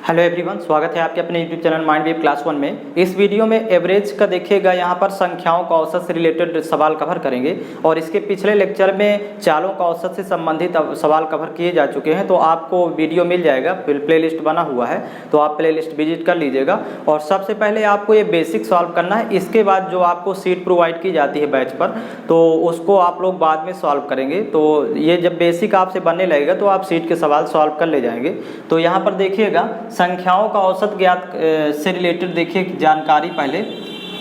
Hello everyone, स्वागत है आपके अपने YouTube channel mind wave class 1 में। इस वीडियो में एवरेज का देखिएगा, यहाँ पर संख्याओं का औसत से रिलेटेड सवाल कवर करेंगे और इसके पिछले लेक्चर में चालों का औसत से संबंधित सवाल कवर किए जा चुके हैं। तो आपको वीडियो मिल जाएगा, प्लेलिस्ट बना हुआ है, तो आप प्लेलिस्ट विजिट कर लीजिएगा। और सबसे पहले आपको ये बेसिक सॉल्व करना है। इसके बाद जो आपको सीट प्रोवाइड की जाती है बैच पर, तो उसको आप लोग बाद में सॉल्व करेंगे। तो ये जब बेसिक आपसे बनने लगेगा तो आप सीट के सवाल सॉल्व कर ले जाएंगे। तो यहाँ पर देखिएगा, संख्याओं का औसत ज्ञात से रिलेटेड देखिए जानकारी पहले।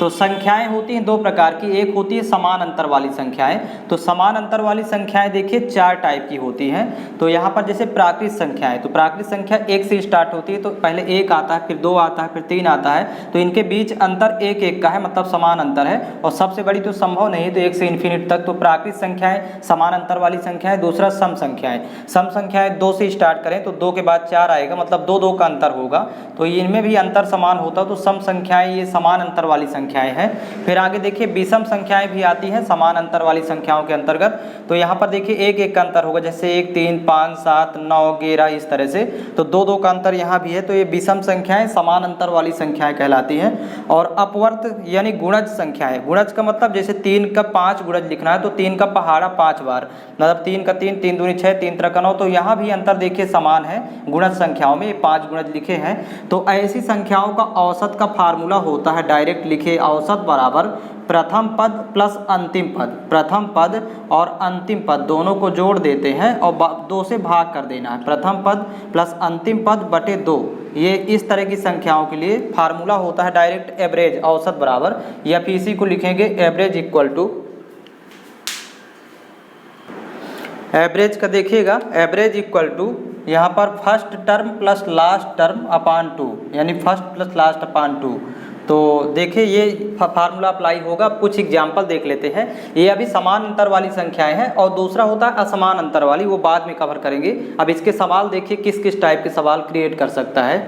तो संख्याएं होती हैं दो प्रकार की, एक होती है समान अंतर वाली संख्याएं। तो समान अंतर वाली संख्याएं देखिए चार टाइप की होती हैं। तो यहाँ पर जैसे प्राकृत संख्याएं, तो प्राकृत संख्या एक से स्टार्ट होती है, तो पहले एक आता है, फिर दो आता है, फिर तीन आता है। तो इनके बीच अंतर एक एक का है, मतलब समान अंतर है। और सबसे बड़ी तो संभव नहीं है, तो एक से इन्फिनिट तक। तो प्राकृत संख्याएं समान अंतर वाली संख्याएं। दूसरा सम संख्याएं। सम संख्याएं दो से स्टार्ट करें तो दो के बाद चार आएगा, मतलब दो दो का अंतर होगा, तो इनमें भी अंतर समान होता है। तो सम संख्याएं ये समान अंतर वाली संख्याएं हैं। फिर आगे देखिए विषम संख्याएं भी आती हैं समान अंतर वाली संख्याओं के अंतर्गत। तो यहाँ पर देखिए एक एक का अंतर होगा, जैसे 1, 3, 5, 7, 9, 11 इस तरह से। तो दो दो का अंतर यहाँ भी है। तो ये विषम संख्याएं समान अंतर वाली संख्याएं कहलाती हैं। और अपवर्त यानी गुणज संख्याएं। गुणज का मतलब जैसे 3 का 5 गुणज लिखना है, तो 3 का पहाड़ा 5 बार, मतलब 3 का 3, 3 दूनी 6, 3 त्रिक 9। तो यहाँ भी अंतर देखिए समान है गुणज संख्याओं में, 5 गुणज लिखे हैं। तो ऐसी संख्याओं का औसत का फार्मूला होता है, डायरेक्ट लिखे औसत बराबर प्रथम पद प्लस अंतिम पद। प्रथम पद और अंतिम पद दोनों को जोड़ देते हैं और दो से भाग कर देना है। प्रथम पद प्लस अंतिम पद बटे 2। ये इस तरह की संख्याओं के लिए फार्मूला होता है डायरेक्ट एवरेज औसत बराबर, या फिर इसी को लिखेंगे एवरेज इक्वल टू, एवरेज का देखिएगा एवरेज इक्वल टू यहाँ पर first term plus last term upon 2, यानी फर्स्ट प्लस लास्ट अपान 2। तो देखिए ये फार्मूला अप्लाई होगा। कुछ एग्जाम्पल देख लेते हैं। ये अभी समान अंतर वाली संख्याएं हैं और दूसरा होता है असमान अंतर वाली, वो बाद में कवर करेंगे। अब इसके सवाल देखिए किस किस टाइप के सवाल क्रिएट कर सकता है।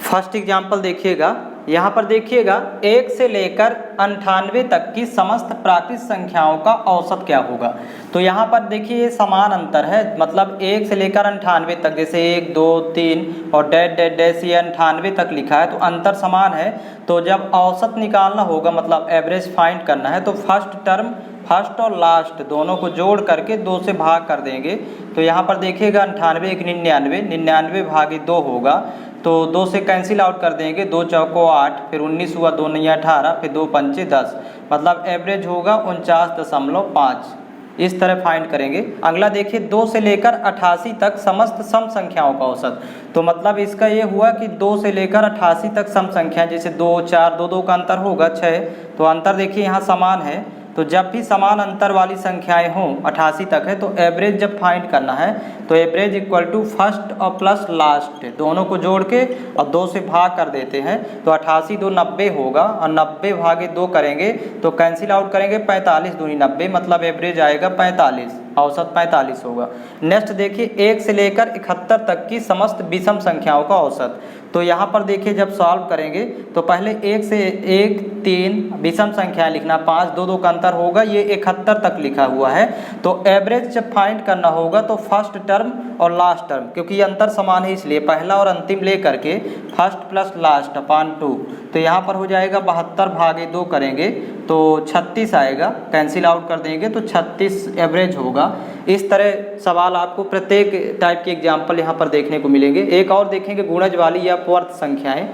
फर्स्ट एग्जाम्पल देखिएगा, यहाँ पर देखिएगा 1 से लेकर 98 तक की समस्त प्राकृत संख्याओं का औसत क्या होगा। तो यहाँ पर देखिए ये समान अंतर है, मतलब 1 से लेकर 98 तक, जैसे 1, 2, 3 और डैश डैश डैश, ये 98 तक लिखा है, तो अंतर समान है। तो जब औसत निकालना होगा, मतलब एवरेज फाइंड करना है, तो फर्स्ट टर्म, फर्स्ट और लास्ट दोनों को जोड़ करके 2 से भाग कर देंगे। तो यहाँ पर देखिएगा 98 एक 99, 99 भागे 2 होगा, तो 2 से कैंसिल आउट कर देंगे, 2 चौको 8, फिर 19 हुआ, 2 नया 18, फिर 2 पंचे 10, मतलब एवरेज होगा 49.5। इस तरह फाइंड करेंगे। अगला देखिए 2 से लेकर 88 तक समस्त सम संख्याओं का औसत। तो मतलब इसका ये हुआ कि 2 से लेकर 88 तक सम संख्या, जैसे 2, 4, 2 2 का अंतर होगा 6। तो अंतर देखिए यहाँ समान है। तो जब भी समान अंतर वाली संख्याएं हों, 88 तक है, तो एवरेज जब फाइंड करना है, तो एवरेज इक्वल टू फर्स्ट और प्लस लास्ट दोनों को जोड़ के और 2 से भाग कर देते हैं। तो 88 2 90 होगा, और 90 भागे 2 करेंगे तो कैंसिल आउट करेंगे, 45 दूनी 90, मतलब एवरेज आएगा 45, औसत 45 होगा। नेक्स्ट देखिए 1 से लेकर 71 तक की समस्त विषम संख्याओं का औसत। तो यहाँ पर देखिए जब सॉल्व करेंगे तो पहले 1 से 1, 3 विषम संख्याएं लिखना, 5, 2 2 का अंतर होगा, ये 71 तक लिखा हुआ है। तो एवरेज जब फाइंड करना होगा तो फर्स्ट टर्म और लास्ट टर्म, क्योंकि ये अंतर समान है इसलिए पहला और अंतिम ले करके फर्स्ट प्लस लास्ट अपान 2। तो यहाँ पर हो जाएगा 72 भागे 2 करेंगे तो 36 आएगा, कैंसिल आउट कर देंगे तो 36 एवरेज होगा। इस तरह सवाल आपको प्रत्येक टाइप के एग्जाम्पल यहाँ पर देखने को मिलेंगे। एक और देखेंगे गुणज वाली या अपवर्त संख्याएं।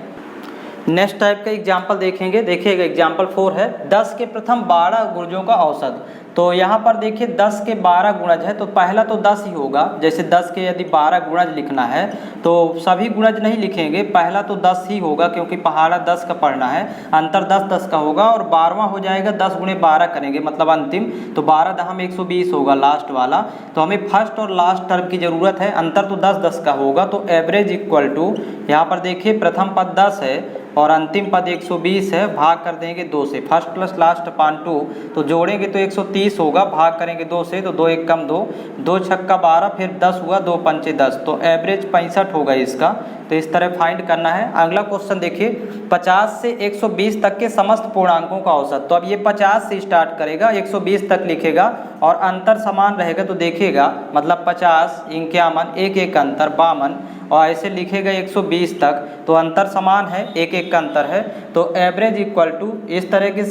नेक्स्ट टाइप का एग्जाम्पल देखेंगे, देखिएगा एग्जाम्पल 4 है 10 के प्रथम 12 गुणजों का औसत। तो यहाँ पर देखिए 10 के 12 गुणज है, तो पहला तो 10 ही होगा। जैसे 10 के यदि 12 गुणज लिखना है तो सभी गुणज नहीं लिखेंगे, पहला तो 10 ही होगा, क्योंकि पहाड़ा 10 का पढ़ना है, अंतर 10 10 का होगा। और 12वां हो जाएगा 10 गुणे 12 करेंगे, मतलब अंतिम, तो 12 दहा में 120 होगा लास्ट वाला। तो हमें फर्स्ट और लास्ट टर्म की जरूरत है, अंतर तो 10 10 का होगा। तो एवरेज इक्वल टू, यहाँ पर देखिए प्रथम पद 10 है और अंतिम पद 120 है, भाग कर देंगे 2 से, फर्स्ट प्लस लास्ट अपान 2, तो जोड़ेंगे तो 130 30 होगा, भाग करेंगे 2 से तो 2 एक कम 2, 2 छक्का 12, फिर 10 हुआ, 2 पंचे 10, तो एवरेज 65 होगा इसका। तो इस तरह फाइंड करना है। अगला क्वेश्चन देखिए, 50 से 120 तक के समस्त पूर्णांकों का औसत। तो अब ये 50 से स्टार्ट करेगा, 120 तक लिखेगा और अंतर समान रहेगा तो देखिएगा, मतलब 50, 51, एक एक अंतर 52, और ऐसे लिखेगा 120 तक तो अंतर समान है, एक एक का अंतर है। तो एवरेज इक्वल टू इस तरह के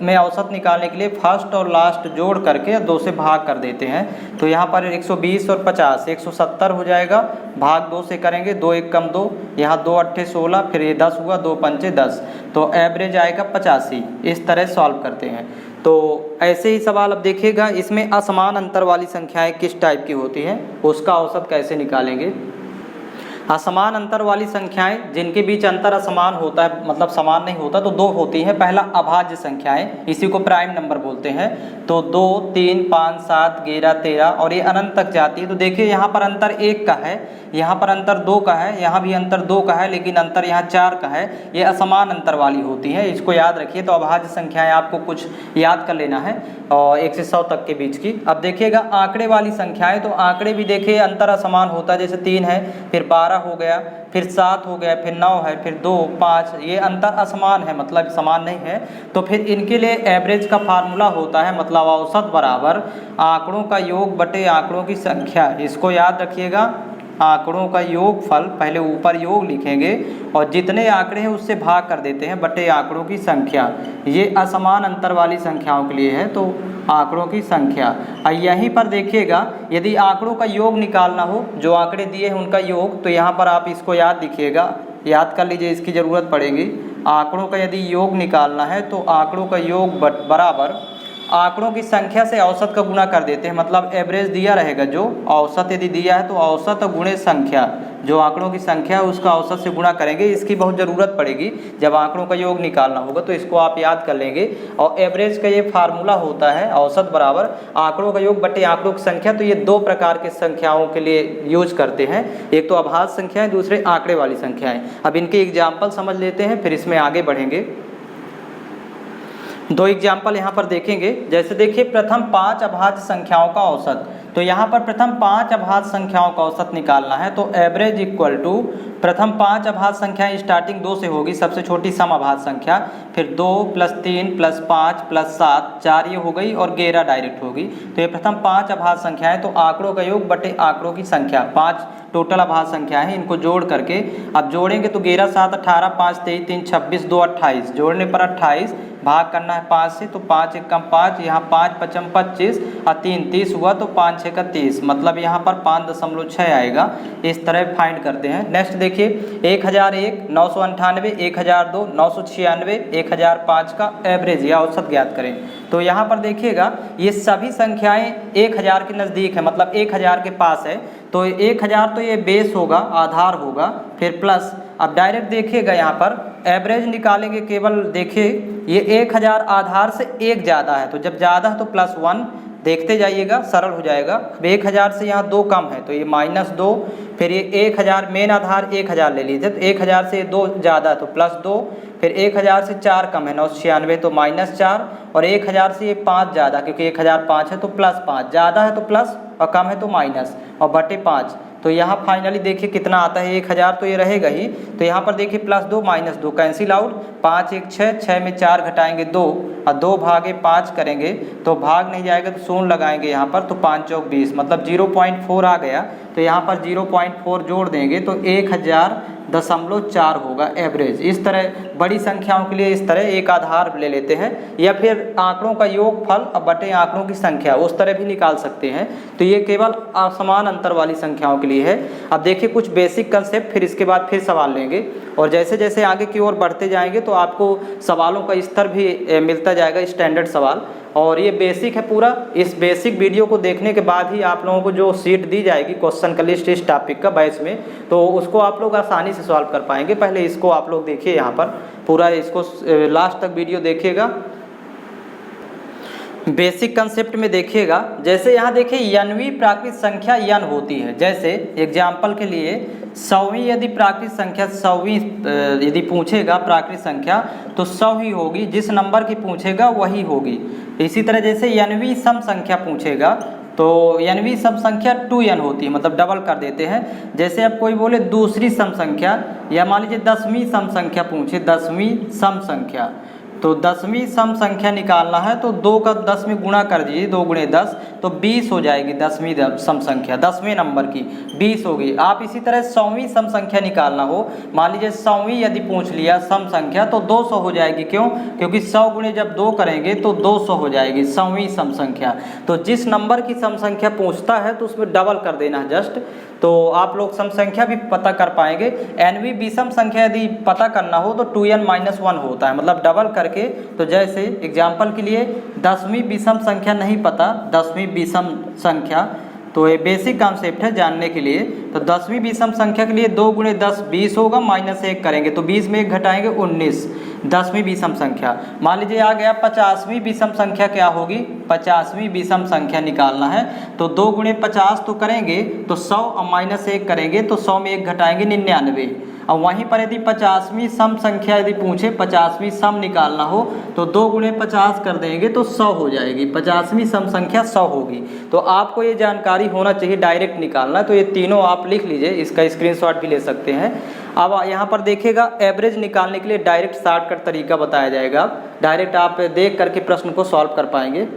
में औसत निकालने के लिए फर्स्ट और लास्ट जोड़ करके 2 से भाग कर देते हैं। तो यहाँ पर 120 और 50 170 हो जाएगा, भाग 2 से करेंगे, 2 एक कम 2, यहाँ 2 अट्ठे 16, फिर ये 10 हुआ, 2 पंचे 10, तो एवरेज आएगा 85। इस तरह सॉल्व करते हैं। तो ऐसे ही सवाल अब देखिएगा, इसमें असमान अंतर वाली संख्याएं किस टाइप की होती हैं, उसका औसत कैसे निकालेंगे। असमान अंतर वाली संख्याएं जिनके बीच अंतर असमान होता है, मतलब समान नहीं होता, तो 2 होती हैं। पहला अभाज्य संख्याएं, इसी को प्राइम नंबर बोलते हैं। तो 2, 3, 5, 7, 11, 13 और ये अनंत तक जाती है। तो देखिए यहाँ पर अंतर 1 का है, यहाँ पर अंतर 2 का है, यहाँ भी अंतर 2 का है, लेकिन अंतर यहाँ 4 का है। ये असमान अंतर वाली होती है, इसको याद रखिए। तो अभाज्य संख्याएं आपको कुछ याद कर लेना है और 1 से 100 तक के बीच की। अब देखिएगा आंकड़े वाली संख्याएं, तो आंकड़े भी देखिए अंतर असमान होता है। जैसे 3 है, फिर 12 हो गया, फिर 7 हो गया, फिर 9 है, फिर 2, 5, ये अंतर असमान है, मतलब समान नहीं है। तो फिर इनके लिए एवरेज का फार्मूला होता है, मतलब औसत बराबर आंकड़ों का योग बटे आंकड़ों की संख्या। इसको याद रखिएगा, आंकड़ों का योगफल, पहले ऊपर योग लिखेंगे और जितने आंकड़े हैं उससे भाग कर देते हैं बटे आंकड़ों की संख्या। ये असमान अंतर वाली संख्याओं के लिए है, तो आंकड़ों की संख्या। और यहीं पर देखिएगा, यदि आंकड़ों का योग निकालना हो, जो आंकड़े दिए हैं उनका योग, तो यहाँ पर आप इसको याद लिखिएगा, याद कर लीजिए, इसकी ज़रूरत पड़ेगी। आंकड़ों का यदि योग निकालना है तो आंकड़ों का योग बराबर आंकड़ों की संख्या से औसत का गुणा कर देते हैं। मतलब एवरेज दिया रहेगा, जो औसत यदि दिया है तो औसत गुणे संख्या, जो आंकड़ों की संख्या है उसका औसत से गुणा करेंगे। इसकी बहुत ज़रूरत पड़ेगी जब आंकड़ों का योग निकालना होगा, तो इसको आप याद कर लेंगे। और एवरेज का ये फार्मूला होता है औसत बराबर आंकड़ों का योग बटे आंकड़ों की संख्या। तो ये 2 प्रकार की संख्याओं के लिए यूज करते हैं, एक तो अभाज्य संख्याएँ, दूसरे आंकड़े वाली संख्याएँ। अब इनके एग्जाम्पल समझ लेते हैं, फिर इसमें आगे बढ़ेंगे। 2 एग्जाम्पल यहाँ पर देखेंगे। जैसे देखिए, प्रथम 5 अभाज्य संख्याओं का औसत। तो यहाँ पर प्रथम 5 अभाज्य संख्याओं का औसत निकालना है। तो एवरेज इक्वल टू प्रथम 5 अभाज्य संख्याएं स्टार्टिंग 2 से होगी, सबसे छोटी सम अभाज्य संख्या, फिर 2 + 3 + 5 + 7, 4 ये हो गई और 11 डायरेक्ट होगी। तो ये प्रथम 5 अभाज्य संख्याएं, तो आंकड़ों का योग बटे आंकड़ों की संख्या, 5 टोटल अभाज्य संख्या है, इनको जोड़ करके अब जोड़ेंगे तो 11 7 18, 5 23 3 26, 2 28, जोड़ने पर 28, भाग करना है 5 से, तो 5 एक कम 5, यहाँ 5 5 25 और 3 30 हुआ, तो 5 6 का 30, मतलब यहाँ पर 5.6 आएगा। इस तरह फाइंड करते हैं। नेक्स्ट देखिए, 1001, 998, 1002, 996, 1005 का एवरेज या औसत ज्ञात करें। तो यहाँ पर देखिएगा, ये सभी संख्याएं 1000 के नज़दीक है, मतलब 1000 के पास है। तो 1000 तो ये बेस होगा, आधार होगा, फिर प्लस। अब डायरेक्ट देखिएगा यहाँ पर एवरेज निकालेंगे, केवल देखिए ये 1000 आधार से 1 ज़्यादा है, तो जब ज़्यादा है तो +1, देखते जाइएगा, सरल हो जाएगा। 1000 से यहाँ 2 कम है तो ये -2, फिर ये 1000 मेन आधार 1000 ले लीजिए, तो 1000 से 2 ज़्यादा है तो +2, फिर 1000 से 4 कम है 996 तो -4, और 1000 से ये 5 ज़्यादा, क्योंकि 1005 है तो +5, ज़्यादा है तो प्लस और कम है तो माइनस, और बटे 5। तो यहाँ फाइनली देखिए कितना आता है, 1000 तो ये रहेगा ही। तो यहाँ पर देखिए +2 -2 कैंसिल आउट, 5 1 6, 6 में 4 घटाएंगे 2, और 2 भागे 5 करेंगे तो भाग नहीं जाएगा तो शून्य लगाएंगे यहाँ पर, तो 5 चौक 20, मतलब 0.4 आ गया। तो यहाँ पर 0.4 जोड़ देंगे तो 1000.4 होगा एवरेज। इस तरह बड़ी संख्याओं के लिए इस तरह एक आधार ले लेते हैं, या फिर आंकड़ों का योगफल अब बटे आंकड़ों की संख्या, उस तरह भी निकाल सकते हैं। तो ये केवल असमान अंतर वाली संख्याओं के लिए है। अब देखिए कुछ बेसिक कंसेप्ट, फिर इसके बाद फिर सवाल लेंगे, और जैसे जैसे आगे की ओर बढ़ते जाएंगे तो आपको सवालों का स्तर भी मिलता जाएगा, स्टैंडर्ड सवाल। और ये बेसिक है पूरा। इस बेसिक वीडियो को देखने के बाद ही आप लोगों को जो सीट दी जाएगी क्वेश्चन का लिस्ट इस टॉपिक का बैच में, तो उसको आप लोग आसानी से सॉल्व कर पाएंगे। पहले इसको आप लोग देखिए, यहाँ पर पूरा इसको लास्ट तक वीडियो देखिएगा। बेसिक कंसेप्ट में देखिएगा, जैसे यहाँ देखिए यनवी प्राकृत संख्या यन होती है। जैसे एग्जाम्पल के लिए 100वीं यदि प्राकृत संख्या 100वीं यदि पूछेगा प्राकृत संख्या तो 100 ही होगी, जिस नंबर की पूछेगा वही होगी। इसी तरह जैसे यनवी सम संख्या पूछेगा तो यनवी सम संख्या 2n होती है, मतलब डबल कर देते हैं। जैसे अब कोई बोले दूसरी सम संख्या, या मान लीजिए 10वीं सम संख्या पूछे, 10वीं सम संख्या, तो 10वीं सम संख्या निकालना है तो 2 का 10 में गुणा कर दीजिए, 2 गुणे 10 तो 20 हो जाएगी। 10वीं सम संख्या 10वें नंबर की 20 होगी। आप इसी तरह 100वीं सम संख्या निकालना हो, मान लीजिए 100वीं यदि पूछ लिया सम संख्या तो 200 हो जाएगी। क्यों? क्योंकि 100 गुणे जब 2 करेंगे तो 200 हो जाएगी 100वीं सम संख्या। तो जिस नंबर की सम संख्या पूछता है तो उसमें डबल कर देना है जस्ट, तो आप लोग सम संख्या भी पता कर पाएंगे। एनवी विषम संख्या यदि पता करना हो तो 2n-1 होता है, मतलब डबल करके। तो जैसे एग्जाम्पल के लिए 10वीं विषम संख्या नहीं पता, 10वीं विषम संख्या, तो ये बेसिक कॉन्सेप्ट है जानने के लिए। तो 10वीं विषम संख्या के लिए 2 गुणे 10 20 होगा, -1 करेंगे तो 20 में 1 घटाएंगे 19, 10वीं विषम संख्या। मान लीजिए आ गया 50वीं विषम संख्या क्या होगी, 50वीं विषम संख्या निकालना है तो 2 गुणे 50 तो करेंगे तो 100 और -1 करेंगे तो 100 में 1 घटाएंगे 99। और वहीं पर यदि 50वीं सम संख्या यदि पूछे 50वीं सम निकालना हो तो 2 गुणे 50 कर देंगे तो 100 हो जाएगी, 50वीं सम संख्या 100 होगी। तो आपको ये जानकारी होना चाहिए, डायरेक्ट निकालना। तो ये तीनों आप लिख लीजिए, इसका स्क्रीनशॉट भी ले सकते हैं। अब यहाँ पर देखिएगा एवरेज निकालने के लिए डायरेक्ट शॉर्टकट तरीका बताया जाएगा, डायरेक्ट आप देख करके प्रश्न को सॉल्व कर पाएंगे।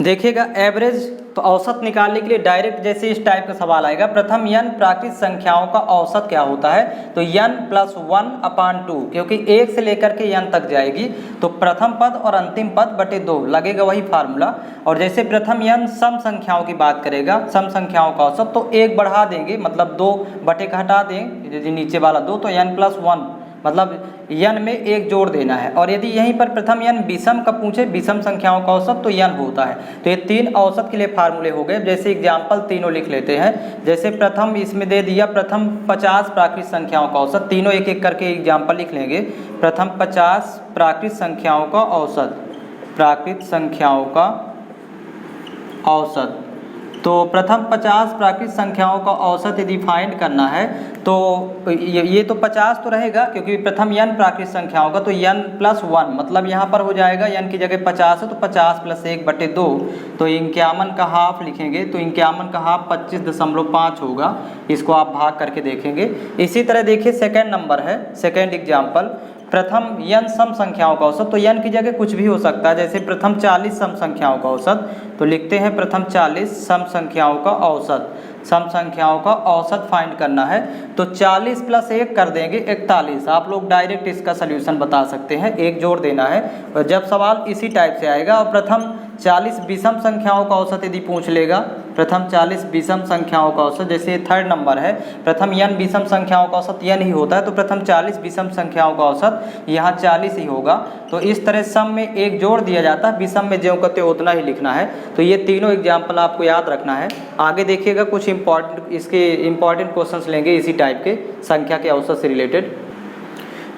देखिएगा एवरेज तो औसत निकालने के लिए डायरेक्ट जैसे इस टाइप का सवाल आएगा, प्रथम n प्राकृत संख्याओं का औसत क्या होता है, तो n+1/2, क्योंकि 1 से लेकर के n तक जाएगी तो प्रथम पद और अंतिम पद बटे 2 लगेगा, वही फार्मूला। और जैसे प्रथम n सम संख्याओं की बात करेगा, सम संख्याओं का औसत, तो 1 बढ़ा देंगे, मतलब 2 बटे का हटा दें, यदि नीचे वाला 2 तो n+1, मतलब n में 1 जोड़ देना है। और यदि यहीं पर प्रथम n विषम का पूछे, विषम संख्याओं का औसत, तो n होता है। तो ये 3 औसत के लिए फार्मूले हो गए। जैसे एग्जाम्पल तीनों लिख लेते हैं। जैसे प्रथम इसमें दे दिया प्रथम 50 प्राकृत संख्याओं का औसत, तीनों एक एक करके एग्जाम्पल लिख लेंगे। प्रथम 50 प्राकृत संख्याओं का औसत, प्राकृत संख्याओं का औसत, तो प्रथम 50 प्राकृत संख्याओं का औसत यदि फाइंड करना है तो ये तो 50 तो रहेगा, क्योंकि प्रथम n प्राकृत संख्याओं का, तो n+1, मतलब यहाँ पर हो जाएगा n की जगह 50 है तो 50 + 1/2, तो 51 का हाफ लिखेंगे, तो 51 का हाफ 25.5 होगा। इसको आप भाग करके देखेंगे। इसी तरह देखिए सेकेंड नंबर है, सेकेंड एग्जाम्पल, प्रथम n सम संख्याओं का औसत, तो n की जगह कुछ भी हो सकता है। जैसे प्रथम 40 सम संख्याओं का औसत, तो लिखते हैं प्रथम 40 सम संख्याओं का औसत, सम संख्याओं का औसत फाइंड करना है तो 40 + 1 कर देंगे 41। आप लोग डायरेक्ट इसका सल्यूशन बता सकते हैं, 1 जोड़ देना है। और जब सवाल इसी टाइप से आएगा और प्रथम 40 विषम संख्याओं का औसत यदि पूछ लेगा, प्रथम 40 विषम संख्याओं का औसत, जैसे थर्ड नंबर है, प्रथम n विषम संख्याओं का औसत n ही होता है, तो प्रथम 40 विषम संख्याओं का औसत यहाँ 40 ही होगा। तो इस तरह सम में 1 जोड़ दिया जाता है, विषम में ज्यों कहते उतना ही लिखना है। तो ये तीनों एग्जाम्पल आपको याद रखना है। आगे देखिएगा कुछ इसके इम्पॉर्टेंट क्वेश्चंस लेंगे इसी टाइप के, संख्या के औसत से रिलेटेड।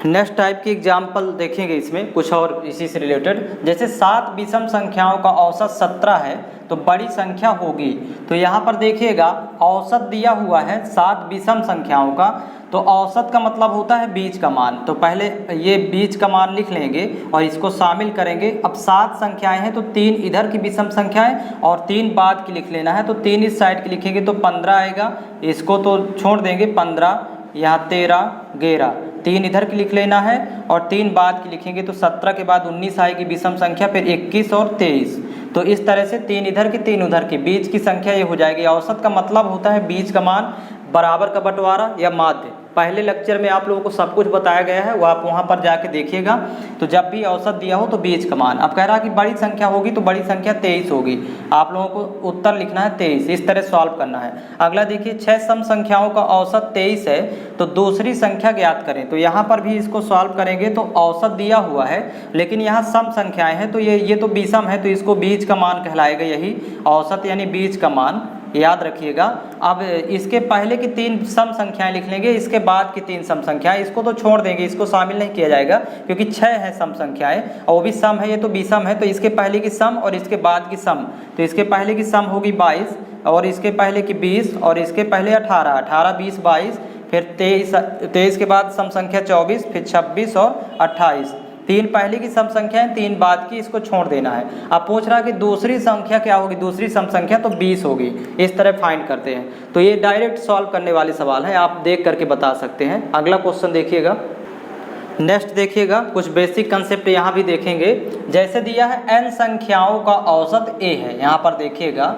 नेक्स्ट टाइप की एग्जाम्पल देखेंगे इसमें कुछ और इसी से रिलेटेड। जैसे 7 विषम संख्याओं का औसत 17 है तो बड़ी संख्या होगी। तो यहाँ पर देखिएगा औसत दिया हुआ है 7 विषम संख्याओं का, तो औसत का मतलब होता है बीच का मान। तो पहले ये बीच का मान लिख लेंगे और इसको शामिल करेंगे। अब 7 संख्याएं हैं तो 3 इधर की विषम संख्याएं और 3 बाद की लिख लेना है, तो 3 इस साइड की लिखेंगे तो 15 आएगा, इसको तो छोड़ देंगे 15, यहाँ 13, 11, 3 इधर की लिख लेना है और 3 बाद की लिखेंगे तो 17 के बाद 19 आएगी विषम संख्या, फिर 21 और 23। तो इस तरह से 3 इधर की 3 उधर की बीच की संख्या ये हो जाएगी। औसत का मतलब होता है बीच का मान, बराबर का बंटवारा या माध्य। पहले लेक्चर में आप लोगों को सब कुछ बताया गया है, वो आप वहाँ पर जाके देखिएगा। तो जब भी औसत दिया हो तो बीच का मान। अब कह रहा कि बड़ी संख्या होगी तो बड़ी संख्या 23 होगी, आप लोगों को उत्तर लिखना है 23, इस तरह सॉल्व करना है। अगला देखिए 6 सम संख्याओं का औसत 23 है तो दूसरी संख्या ज्ञात करें। तो यहाँ पर भी इसको सॉल्व करेंगे तो औसत दिया हुआ है लेकिन यहाँ सम संख्याएं हैं, तो ये तो विषम है तो इसको बीच का मान कहलाएगा, यही औसत यानी बीच का मान। याद रखिएगा। अब इसके पहले की 3 सम संख्याएं लिख लेंगे, इसके बाद की 3 सम संख्याएं, इसको तो छोड़ देंगे, इसको शामिल नहीं किया जाएगा क्योंकि 6 है सम संख्याएं और वो भी सम है, ये तो विषम है, तो इसके पहले की सम और इसके बाद की सम, तो इसके पहले की सम होगी 22 और इसके पहले की 20 और इसके पहले 18, 18 20 22, फिर 23 के बाद सम संख्या 24, फिर 26 और 28। 3 पहले की सम संख्या है, 3 बाद की, इसको छोड़ देना है। अब पूछ रहा कि दूसरी संख्या क्या होगी, दूसरी सम संख्या तो 20 होगी। इस तरह फाइंड करते हैं, तो ये डायरेक्ट सॉल्व करने वाले सवाल है, आप देख करके बता सकते हैं। अगला क्वेश्चन देखिएगा, नेक्स्ट देखिएगा, कुछ बेसिक कंसेप्ट यहाँ भी देखेंगे। जैसे दिया है n संख्याओं का औसत a है, यहाँ पर देखिएगा,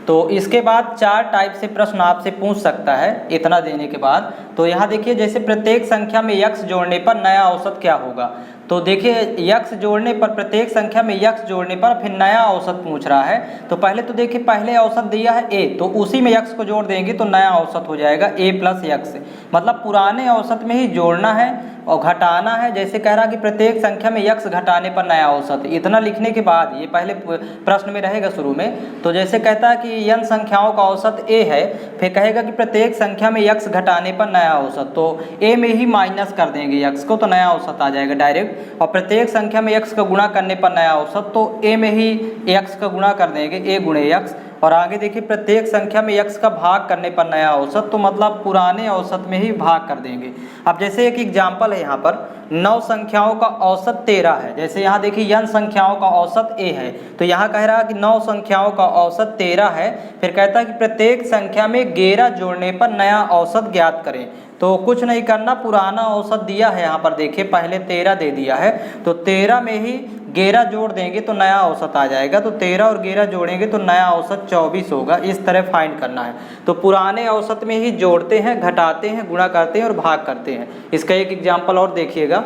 तो इसके बाद 4 टाइप से प्रश्न आपसे पूछ सकता है इतना देने के बाद। तो यहाँ देखिए, जैसे प्रत्येक संख्या में x जोड़ने पर नया औसत क्या होगा, तो देखिए x जोड़ने पर, प्रत्येक संख्या में x जोड़ने पर फिर नया औसत पूछ रहा है। तो पहले तो देखिए, पहले औसत दिया है a, तो उसी में x को जोड़ देंगे तो नया औसत हो जाएगा a प्लस x, मतलब पुराने औसत में ही जोड़ना है और घटाना है। जैसे कह रहा कि प्रत्येक संख्या में x घटाने पर नया औसत, इतना लिखने के बाद ये पहले प्रश्न में रहेगा शुरू में। तो जैसे कहता है कि n संख्याओं का औसत a है, फिर कहेगा कि प्रत्येक संख्या में x घटाने पर नया औसत, तो a में ही माइनस कर देंगे x को, तो नया औसत आ जाएगा डायरेक्ट। और प्रत्येक संख्या में x का गुणा करने पर नया औसत, तो a में ही x का गुणा कर देंगे, a गुणे x। और आगे देखिए, प्रत्येक संख्या में x का भाग करने पर नया औसत, तो मतलब पुराने औसत में ही भाग कर देंगे। अब जैसे एक एग्जाम्पल है यहाँ पर, 9 संख्याओं का औसत 13 है। जैसे यहाँ देखिए n संख्याओं का औसत a है, तो यहाँ कह रहा है कि 9 संख्याओं का औसत 13 है। फिर कहता है कि प्रत्येक संख्या में 11 जोड़ने पर नया औसत ज्ञात करें। तो कुछ नहीं करना, पुराना औसत दिया है यहाँ पर देखिए, पहले 13 दे दिया है, तो 13 में ही 11 जोड़ देंगे तो नया औसत आ जाएगा। तो 13 और 11 जोड़ेंगे तो नया औसत 24 होगा। इस तरह फाइंड करना है। तो पुराने औसत में ही जोड़ते हैं, घटाते हैं, गुणा करते हैं और भाग करते हैं। इसका एक एग्जाम्पल और देखिएगा।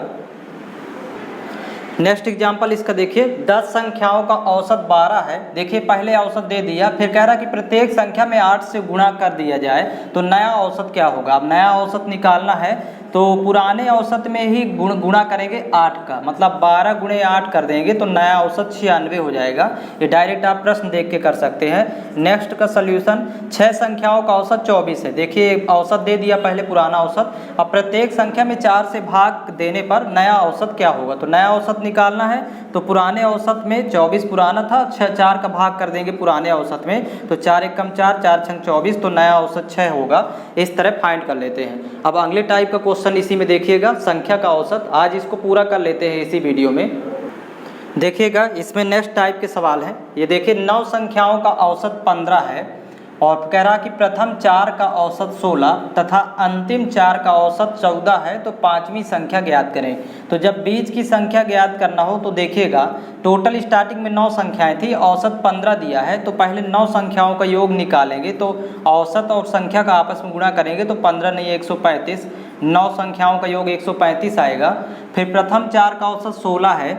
नेक्स्ट एग्जाम्पल इसका देखिए, 10 संख्याओं का औसत 12 है। देखिए पहले औसत दे दिया, फिर कह रहा कि प्रत्येक संख्या में 8 से गुणा कर दिया जाए तो नया औसत क्या होगा। अब नया औसत निकालना है, तो पुराने औसत में ही गुणा करेंगे 8 का, मतलब 12 गुणे 8 कर देंगे तो नया औसत 96 हो जाएगा। ये डायरेक्ट आप प्रश्न देख के कर सकते हैं। नेक्स्ट का सल्यूशन, 6 संख्याओं का औसत 24 है। देखिए औसत दे दिया पहले, पुराना औसत। अब प्रत्येक संख्या में 4 से भाग देने पर नया औसत क्या होगा, तो नया औसत निकालना है। तो पुराने औसत में 24 पुराना था, 4 का भाग कर देंगे पुराने औसत में, तो 4 एक कम 4, 4 छंग 24, तो नया औसत 6 होगा। इस तरह फाइंड कर लेते हैं। अब अगले टाइप का क्वेश्चन इसी में देखिएगा, संख्या का औसत। आज इसको पूरा कर लेते हैं इसी वीडियो में। देखिएगा इसमें नेक्स्ट टाइप के सवाल हैं। ये देखिए 9 संख्याओं का औसत 15 है और कह रहा कि प्रथम 4 का औसत 16 तथा अंतिम 4 का औसत 14 है, तो 5वीं संख्या ज्ञात करें। तो जब बीच की संख्या ज्ञात करना हो तो देखिएगा, टोटल स्टार्टिंग में 9 संख्याएं थी, औसत 15 दिया है, तो पहले 9 संख्याओं का योग निकालेंगे, तो औसत और संख्या का आपस में गुणा करेंगे तो 15 नहीं 135, 9 संख्याओं का योग 135 आएगा। फिर प्रथम 4 का औसत 16 है,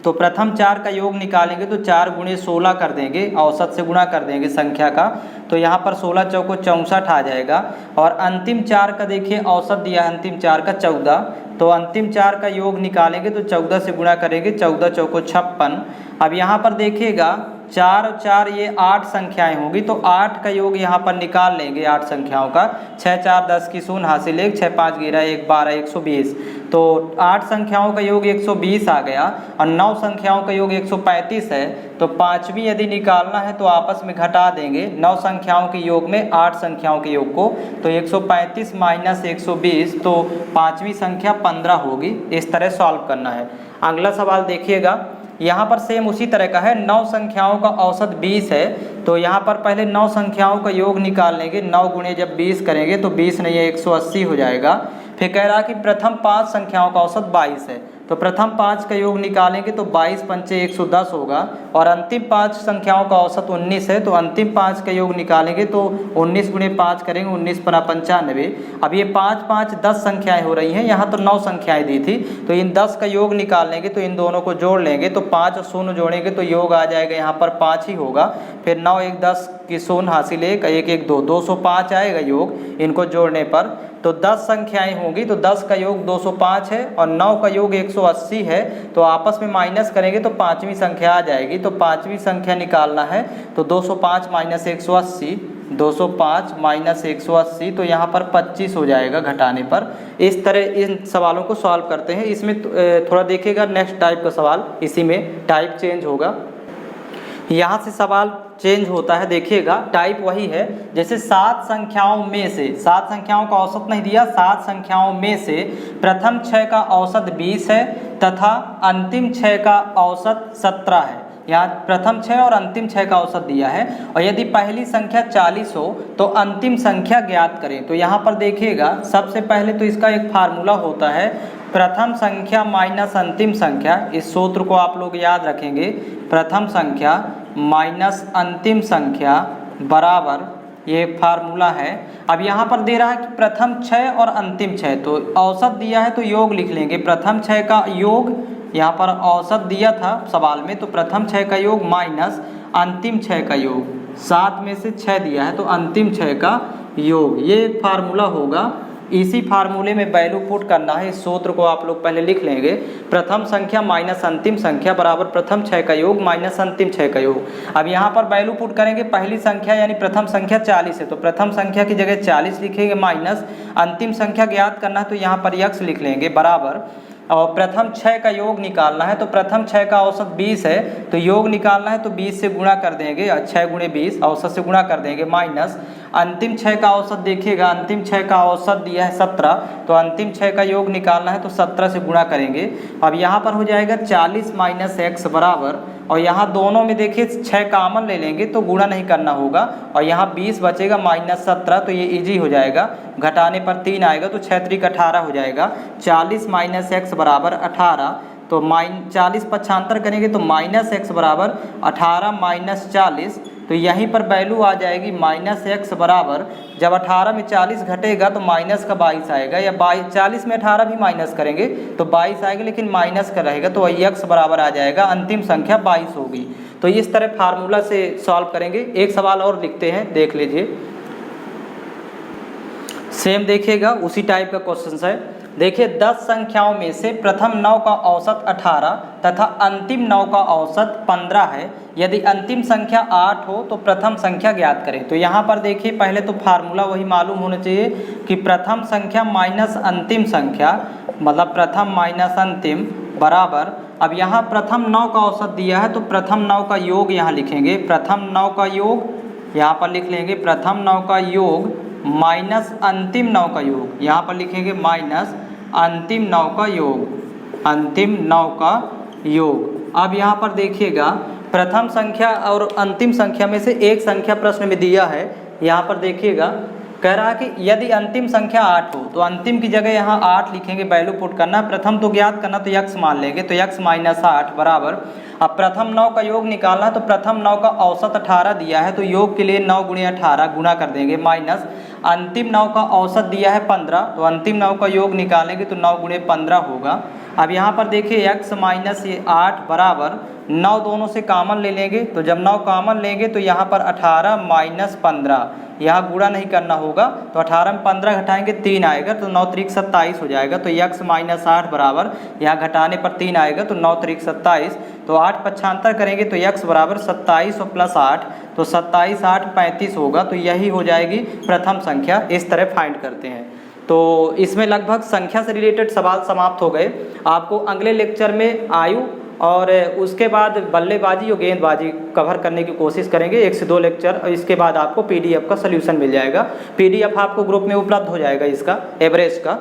तो प्रथम 4 का योग निकालेंगे तो 4 गुणे 16 कर देंगे, औसत से गुणा कर देंगे संख्या का, तो यहाँ पर 16 चौको 64 आ जाएगा। और अंतिम 4 का देखिए औसत दिया है, अंतिम 4 का 14, तो अंतिम 4 का योग निकालेंगे तो 14 से गुणा करेंगे, 14 चौको 56। अब यहाँ पर देखिएगा 4 और 4 ये 8 संख्याएं होंगी, तो 8 का योग यहाँ पर निकाल लेंगे 8 संख्याओं का। 6 4 10 की शून्य हासिल 1, 6 5 गिरा 1 12 120, तो 8 संख्याओं का योग 120 आ गया और 9 संख्याओं का योग 135 है। तो 5वीं यदि निकालना है तो आपस में घटा देंगे 9 संख्याओं के योग में 8 संख्याओं के योग को, तो 135 माइनस 120, तो 5वीं संख्या 15 होगी। इस तरह सॉल्व करना है। अगला सवाल देखिएगा, यहाँ पर सेम उसी तरह का है। 9 संख्याओं का औसत 20 है, तो यहाँ पर पहले 9 संख्याओं का योग निकाल लेंगे, 9 गुणे जब 20 करेंगे तो 20 नहीं है 180 हो जाएगा। फिर कह रहा कि प्रथम 5 संख्याओं का औसत 22 है, तो प्रथम 5 का योग निकालेंगे तो 22 पंचे 110 होगा। और अंतिम 5 संख्याओं का औसत 19 है, तो अंतिम 5 का योग निकालेंगे तो 19 गुणे 5 करेंगे, 19 पना 95। अब ये 5 5 10 संख्याएं हो रही हैं, यहाँ तो 9 संख्याएं दी थी, तो इन 10 का योग निकाल लेंगे तो इन दोनों को जोड़ लेंगे, तो 5 और 0 जोड़ेंगे तो योग आ जाएगा यहाँ पर 5 ही होगा। फिर 9 1 10 की शून्य हासिल 1 1 1 2, 205 आएगा योग इनको जोड़ने पर। तो 10 संख्याएं होंगी, तो 10 का योग 205 है और 9 का योग 180 है, तो आपस में माइनस करेंगे तो 5वीं संख्या आ जाएगी। तो 5वीं संख्या निकालना है, तो 205 माइनस 180, 205 माइनस 180, तो यहाँ पर 25 हो जाएगा घटाने पर। इस तरह इन सवालों को सॉल्व करते हैं। इसमें थोड़ा देखिएगा नेक्स्ट टाइप का सवाल, इसी में टाइप चेंज होगा, यहाँ से सवाल चेंज होता है। देखिएगा टाइप वही है, जैसे 7 संख्याओं में से, 7 संख्याओं का औसत नहीं दिया, 7 संख्याओं में से प्रथम 6 का औसत 20 है तथा अंतिम 6 का औसत 17 है। यहाँ प्रथम 6 और अंतिम 6 का औसत दिया है, और यदि पहली संख्या 40 हो तो अंतिम संख्या ज्ञात करें। तो यहाँ पर देखिएगा सबसे पहले तो इसका एक फार्मूला होता है, प्रथम संख्या माइनस अंतिम संख्या। इस सूत्र को आप लोग याद रखेंगे, प्रथम संख्या माइनस अंतिम संख्या बराबर, ये फार्मूला है। अब यहाँ पर दे रहा है कि प्रथम 6 और अंतिम 6, तो औसत दिया है तो योग लिख लेंगे, प्रथम 6 का योग, यहाँ पर औसत दिया था सवाल में, तो प्रथम 6 का योग माइनस अंतिम 6 का योग, 7 में से 6 दिया है तो अंतिम 6 का योग, ये फार्मूला होगा। इसी फार्मूले में वैल्यू पुट करना है। इस सूत्र को आप लोग पहले लिख लेंगे, प्रथम संख्या माइनस अंतिम संख्या बराबर प्रथम 6 का योग माइनस अंतिम 6 का योग। अब यहाँ पर वैल्यू पुट करेंगे, पहली संख्या यानी प्रथम संख्या 40 है तो प्रथम संख्या की जगह 40 लिखेंगे, माइनस अंतिम संख्या ज्ञात करना है तो यहाँ पर यक्स लिख लेंगे, बराबर, और प्रथम 6 का योग निकालना है तो प्रथम 6 का औसत 20 है तो योग निकालना है तो 20 से गुणा कर देंगे, 6 गुणे 20 औसत से गुणा कर देंगे, माइनस अंतिम 6 का औसत। देखिएगा अंतिम 6 का औसत दिया है 17, तो अंतिम 6 का योग निकालना है तो 17 से गुणा करेंगे। अब यहाँ पर हो जाएगा 40 माइनस एक्स बराबर, और यहाँ दोनों में देखिए 6 कॉमन ले लेंगे तो गुणा नहीं करना होगा, और यहाँ 20 बचेगा माइनस 17, तो ये इजी हो जाएगा, घटाने पर 3 आएगा तो 6 त्रिक 18 हो जाएगा। 40 माइनस एक्स बराबर 18, तो 40 पक्षांतर करेंगे तो माइनस एक्स बराबर 18 माइनस 40, तो यहीं पर वैल्यू आ जाएगी माइनस एक्स बराबर, जब 18 में 40 घटेगा तो माइनस का 22 आएगा, या 40 में 18 भी माइनस करेंगे तो 22 आएगा, लेकिन माइनस का रहेगा तो एक्स बराबर आ जाएगा, अंतिम संख्या 22 होगी। तो इस तरह फार्मूला से सॉल्व करेंगे। एक सवाल और लिखते हैं, देख लीजिए, सेम देखिएगा उसी टाइप का क्वेश्चन है। देखिए 10 संख्याओं में से प्रथम 9 का औसत 18 तथा अंतिम 9 का औसत 15 है, यदि अंतिम संख्या 8 हो तो प्रथम संख्या ज्ञात करें। तो यहाँ पर देखिए पहले तो फार्मूला वही मालूम होना चाहिए कि प्रथम संख्या माइनस अंतिम संख्या, मतलब प्रथम माइनस अंतिम बराबर, अब यहाँ प्रथम 9 का औसत दिया है तो प्रथम 9 का योग यहाँ लिखेंगे, प्रथम 9 का योग यहाँ पर लिख लेंगे, प्रथम 9 का योग माइनस अंतिम 9 का योग, यहाँ पर लिखेंगे माइनस अंतिम 9 का योग, अंतिम 9 का योग। अब यहाँ पर देखिएगा प्रथम संख्या और अंतिम संख्या में से एक संख्या प्रश्न में दिया है, यहाँ पर देखिएगा कह रहा है कि यदि अंतिम संख्या 8 हो तो अंतिम की जगह यहाँ 8 लिखेंगे, वैल्यू पुट करना, प्रथम तो ज्ञात करना तो यक्स मान लेंगे, तो यक्स माइनस 8 बराबर, अब प्रथम 9 का योग निकालना है तो प्रथम 9 का औसत 18 दिया है तो योग के लिए 9 गुणे 18 गुणा कर देंगे, माइनस अंतिम 9 का औसत दिया है 15, तो अंतिम 9 का योग निकालेंगे तो 9 गुणे 15 होगा। अब यहाँ पर देखिए x माइनस 8 बराबर 9 दोनों से कॉमन ले लेंगे, तो जब 9 कॉमन लेंगे तो यहाँ पर 18 माइनस 15, यहाँ गुणा नहीं करना होगा, तो 18 में 15 घटाएंगे 3 आएगा तो 9 त्रिक 27 हो जाएगा, तो x माइनस 8 बराबर यहाँ घटाने पर 3 आएगा तो 9 त्रिक 27, तो 8 पक्षांतर करेंगे तो x बराबर 27 और प्लस 8, तो 27 8 35 होगा, तो यही हो जाएगी प्रथम संख्या। इस तरह फाइंड करते हैं। तो इसमें लगभग संख्या से रिलेटेड सवाल समाप्त हो गए। आपको अगले लेक्चर में आयु और उसके बाद बल्लेबाजी और गेंदबाजी कवर करने की कोशिश करेंगे, 1 से 2 लेक्चर, और इसके बाद आपको PDF का सलूशन मिल जाएगा। PDF आपको ग्रुप में उपलब्ध हो जाएगा इसका एवरेज का।